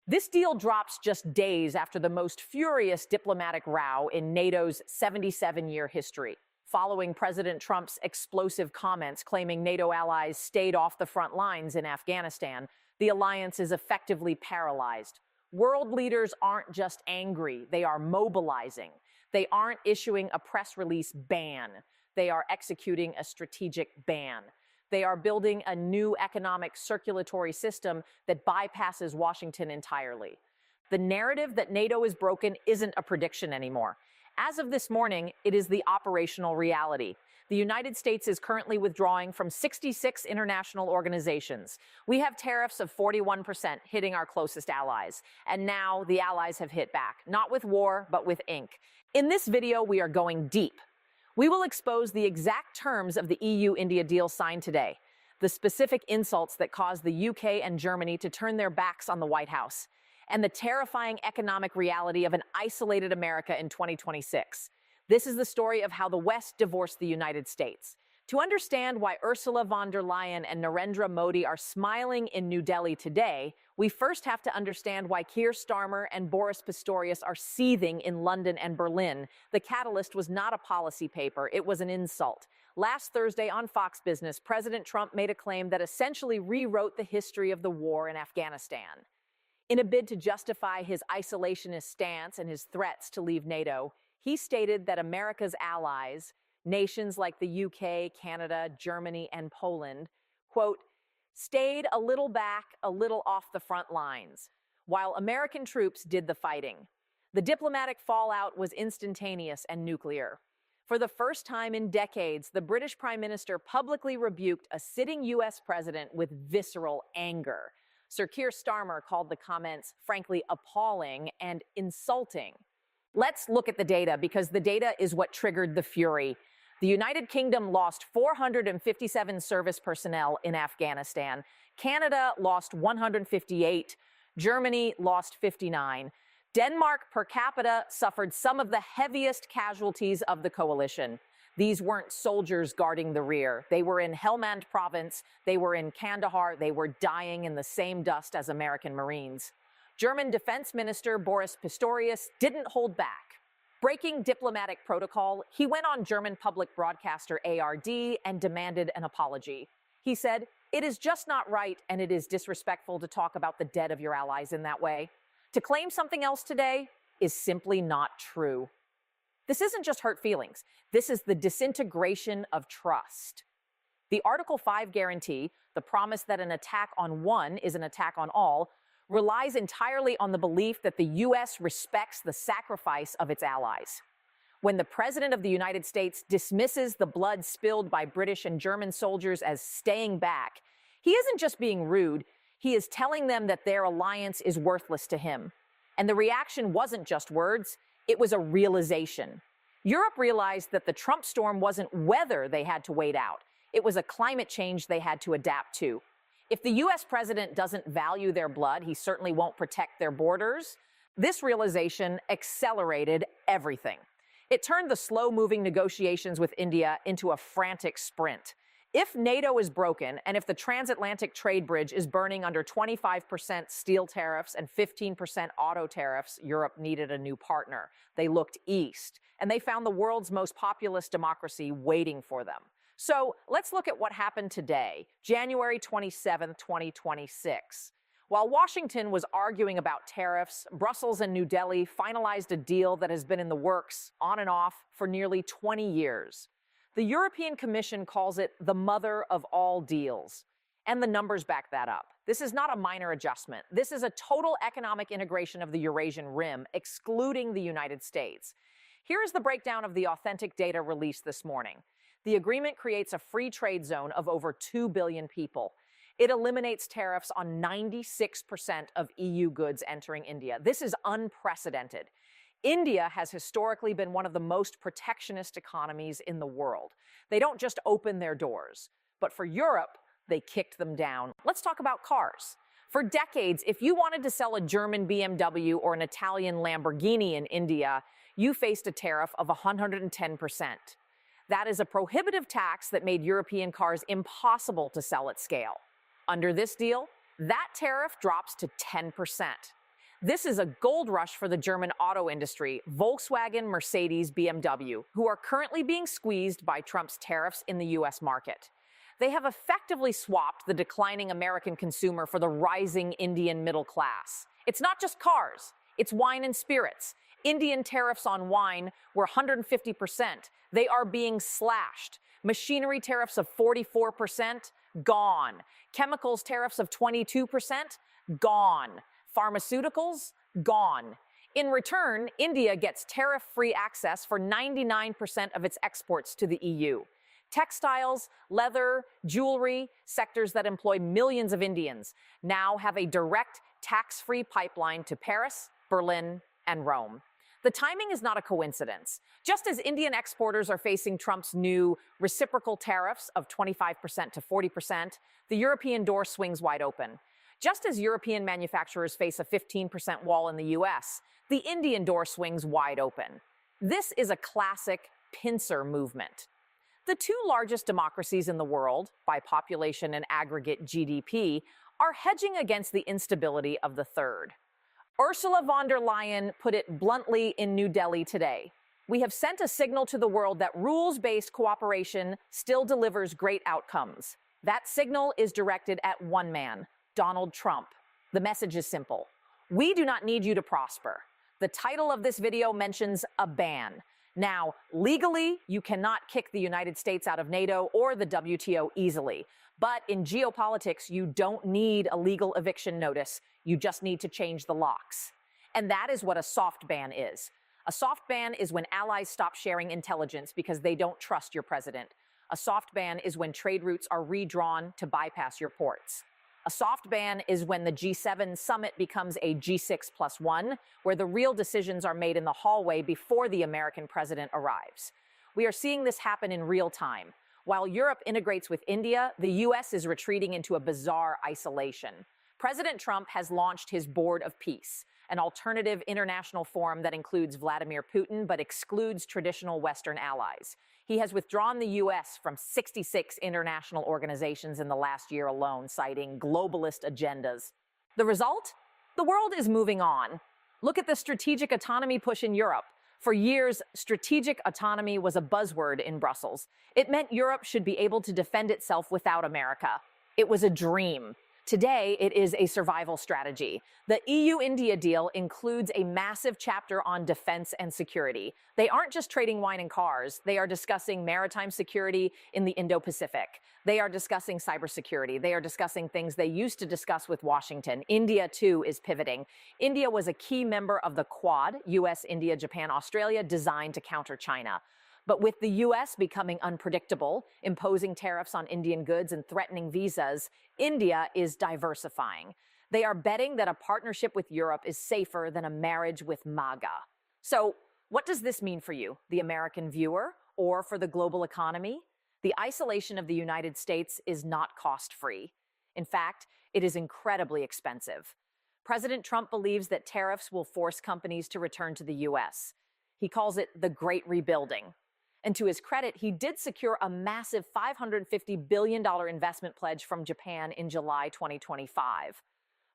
This deal drops just days after the most furious diplomatic row in NATO's 77-year history, following President Trump's explosive comments claiming NATO allies stayed off the front lines in Afghanistan. The alliance is effectively paralyzed. World leaders aren't just angry, they are mobilizing. They aren't issuing a press release ban. They are executing a strategic ban. They are building a new economic circulatory system that bypasses Washington entirely. The narrative that NATO is broken isn't a prediction anymore. As of this morning, it is the operational reality. The United States is currently withdrawing from 66 international organizations. We have tariffs of 41% hitting our closest allies. And now the allies have hit back, not with war, but with ink. In this video, we are going deep. We will expose the exact terms of the EU-India deal signed today, the specific insults that caused the UK and Germany to turn their backs on the White House, and the terrifying economic reality of an isolated America in 2026. This is the story of how the West divorced the United States. To understand why Ursula von der Leyen and Narendra Modi are smiling in New Delhi today, we first have to understand why Keir Starmer and Boris Pistorius are seething in London and Berlin. The catalyst was not a policy paper, it was an insult. Last Thursday on Fox Business, President Trump made a claim that essentially rewrote the history of the war in Afghanistan. In a bid to justify his isolationist stance and his threats to leave NATO, he stated that America's allies, nations like the UK, Canada, Germany, and Poland, quote, stayed a little back, a little off the front lines, while American troops did the fighting. The diplomatic fallout was instantaneous and nuclear. For the first time in decades, the British Prime Minister publicly rebuked a sitting US president with visceral anger. Sir Keir Starmer called the comments, frankly, appalling and insulting. Let's look at the data, because the data is what triggered the fury. The United Kingdom lost 457 service personnel in Afghanistan. Canada lost 158. Germany lost 59. Denmark per capita suffered some of the heaviest casualties of the coalition. These weren't soldiers guarding the rear. They were in Helmand province. They were in Kandahar. They were dying in the same dust as American Marines. German Defense Minister Boris Pistorius didn't hold back. Breaking diplomatic protocol, he went on German public broadcaster ARD and demanded an apology. He said, "It is just not right, and it is disrespectful to talk about the dead of your allies in that way. To claim something else today is simply not true." This isn't just hurt feelings. This is the disintegration of trust. The Article 5 guarantee, the promise that an attack on one is an attack on all, relies entirely on the belief that the U.S. respects the sacrifice of its allies. When the President of the United States dismisses the blood spilled by British and German soldiers as staying back, he isn't just being rude, he is telling them that their alliance is worthless to him. And the reaction wasn't just words, it was a realization. Europe realized that the Trump storm wasn't weather they had to wait out, it was a climate change they had to adapt to. If the U.S. president doesn't value their blood, he certainly won't protect their borders. This realization accelerated everything. It turned the slow-moving negotiations with India into a frantic sprint. If NATO is broken, and if the transatlantic trade bridge is burning under 25% steel tariffs and 15% auto tariffs, Europe needed a new partner. They looked east, and they found the world's most populous democracy waiting for them. So let's look at what happened today, January 27, 2026. While Washington was arguing about tariffs, Brussels and New Delhi finalized a deal that has been in the works, on and off, for nearly 20 years. The European Commission calls it the mother of all deals. And the numbers back that up. This is not a minor adjustment. This is a total economic integration of the Eurasian Rim, excluding the United States. Here is the breakdown of the authentic data released this morning. The agreement creates a free trade zone of over 2 billion people. It eliminates tariffs on 96% of EU goods entering India. This is unprecedented. India has historically been one of the most protectionist economies in the world. They don't just open their doors, but for Europe, they kicked them down. Let's talk about cars. For decades, if you wanted to sell a German BMW or an Italian Lamborghini in India, you faced a tariff of 110%. That is a prohibitive tax that made European cars impossible to sell at scale. Under this deal, that tariff drops to 10%. This is a gold rush for the German auto industry, Volkswagen, Mercedes, BMW, who are currently being squeezed by Trump's tariffs in the U.S. market. They have effectively swapped the declining American consumer for the rising Indian middle class. It's not just cars, it's wine and spirits. Indian tariffs on wine were 150%. They are being slashed. Machinery tariffs of 44%, gone. Chemicals tariffs of 22%, gone. Pharmaceuticals, gone. In return, India gets tariff-free access for 99% of its exports to the EU. Textiles, leather, jewelry, sectors that employ millions of Indians, now have a direct tax-free pipeline to Paris, Berlin, and Rome. The timing is not a coincidence. Just as Indian exporters are facing Trump's new reciprocal tariffs of 25% to 40%, the European door swings wide open. Just as European manufacturers face a 15% wall in the US, the Indian door swings wide open. This is a classic pincer movement. The two largest democracies in the world, by population and aggregate GDP, are hedging against the instability of the third. Ursula von der Leyen put it bluntly in New Delhi today. We have sent a signal to the world that rules-based cooperation still delivers great outcomes. That signal is directed at one man, Donald Trump. The message is simple. We do not need you to prosper. The title of this video mentions a ban. Now, legally, you cannot kick the United States out of NATO or the WTO easily. But in geopolitics, you don't need a legal eviction notice. You just need to change the locks. And that is what a soft ban is. A soft ban is when allies stop sharing intelligence because they don't trust your president. A soft ban is when trade routes are redrawn to bypass your ports. A soft ban is when the G7 summit becomes a G6+1, where the real decisions are made in the hallway before the American president arrives. We are seeing this happen in real time. While Europe integrates with India, the US is retreating into a bizarre isolation. President Trump has launched his Board of Peace, an alternative international forum that includes Vladimir Putin but excludes traditional Western allies. He has withdrawn the U.S. from 66 international organizations in the last year alone, citing globalist agendas. The result? The world is moving on. Look at the strategic autonomy push in Europe. For years, strategic autonomy was a buzzword in Brussels. It meant Europe should be able to defend itself without America. It was a dream. Today, it is a survival strategy. The EU-India deal includes a massive chapter on defense and security. They aren't just trading wine and cars. They are discussing maritime security in the Indo-Pacific. They are discussing cybersecurity. They are discussing things they used to discuss with Washington. India, too, is pivoting. India was a key member of the Quad, US, India, Japan, Australia, designed to counter China. But with the U.S. becoming unpredictable, imposing tariffs on Indian goods and threatening visas, India is diversifying. They are betting that a partnership with Europe is safer than a marriage with MAGA. So, what does this mean for you, the American viewer, or for the global economy? The isolation of the United States is not cost-free. In fact, it is incredibly expensive. President Trump believes that tariffs will force companies to return to the U.S. He calls it the Great Rebuilding. And to his credit, he did secure a massive $550 billion investment pledge from Japan in July 2025.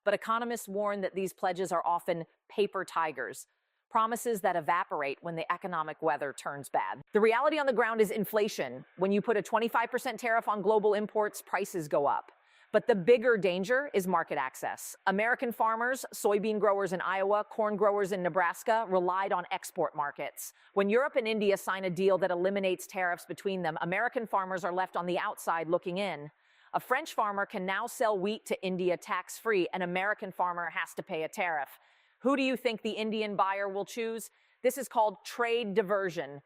But economists warn that these pledges are often paper tigers, promises that evaporate when the economic weather turns bad. The reality on the ground is inflation. When you put a 25% tariff on global imports, prices go up. But the bigger danger is market access. American farmers, soybean growers in Iowa, corn growers in Nebraska relied on export markets. When Europe and India sign a deal that eliminates tariffs between them, American farmers are left on the outside looking in. A French farmer can now sell wheat to India tax-free. An American farmer has to pay a tariff. Who do you think the Indian buyer will choose? This is called trade diversion,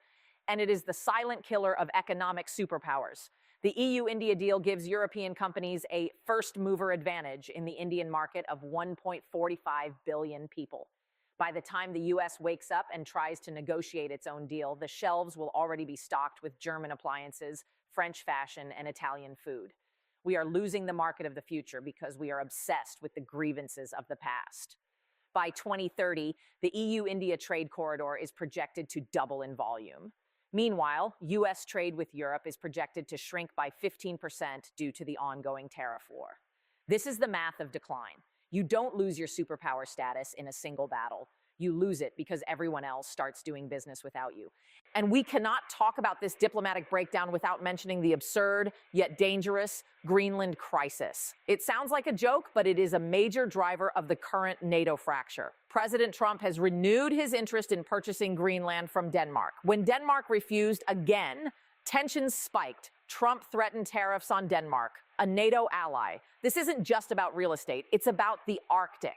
and it is the silent killer of economic superpowers. The EU-India deal gives European companies a first-mover advantage in the Indian market of 1.45 billion people. By the time the U.S. wakes up and tries to negotiate its own deal, the shelves will already be stocked with German appliances, French fashion, and Italian food. We are losing the market of the future because we are obsessed with the grievances of the past. By 2030, the EU-India trade corridor is projected to double in volume. Meanwhile, U.S. trade with Europe is projected to shrink by 15% due to the ongoing tariff war. This is the math of decline. You don't lose your superpower status in a single battle. You lose it because everyone else starts doing business without you. And we cannot talk about this diplomatic breakdown without mentioning the absurd yet dangerous Greenland crisis. It sounds like a joke, but it is a major driver of the current NATO fracture. President Trump has renewed his interest in purchasing Greenland from Denmark. When Denmark refused again, tensions spiked. Trump threatened tariffs on Denmark, a NATO ally. This isn't just about real estate, it's about the Arctic.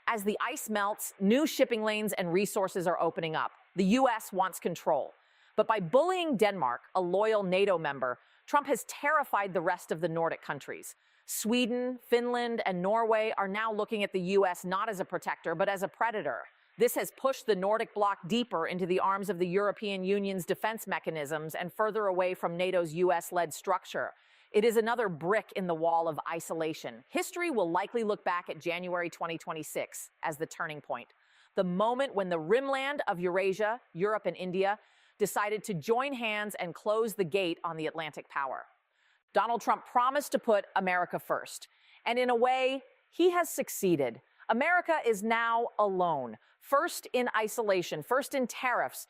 As the ice melts, new shipping lanes and resources are opening up. The US wants control. But by bullying Denmark, a loyal NATO member, Trump has terrified the rest of the Nordic countries. Sweden, Finland, and Norway are now looking at the US not as a protector, but as a predator. This has pushed the Nordic bloc deeper into the arms of the European Union's defense mechanisms and further away from NATO's US-led structure. It is another brick in the wall of isolation. History will likely look back at January 2026 as the turning point, the moment when the rimland of Eurasia, Europe, and India decided to join hands and close the gate on the Atlantic power. Donald Trump promised to put America first, and in a way, he has succeeded. America is now alone, first in isolation, first in tariffs,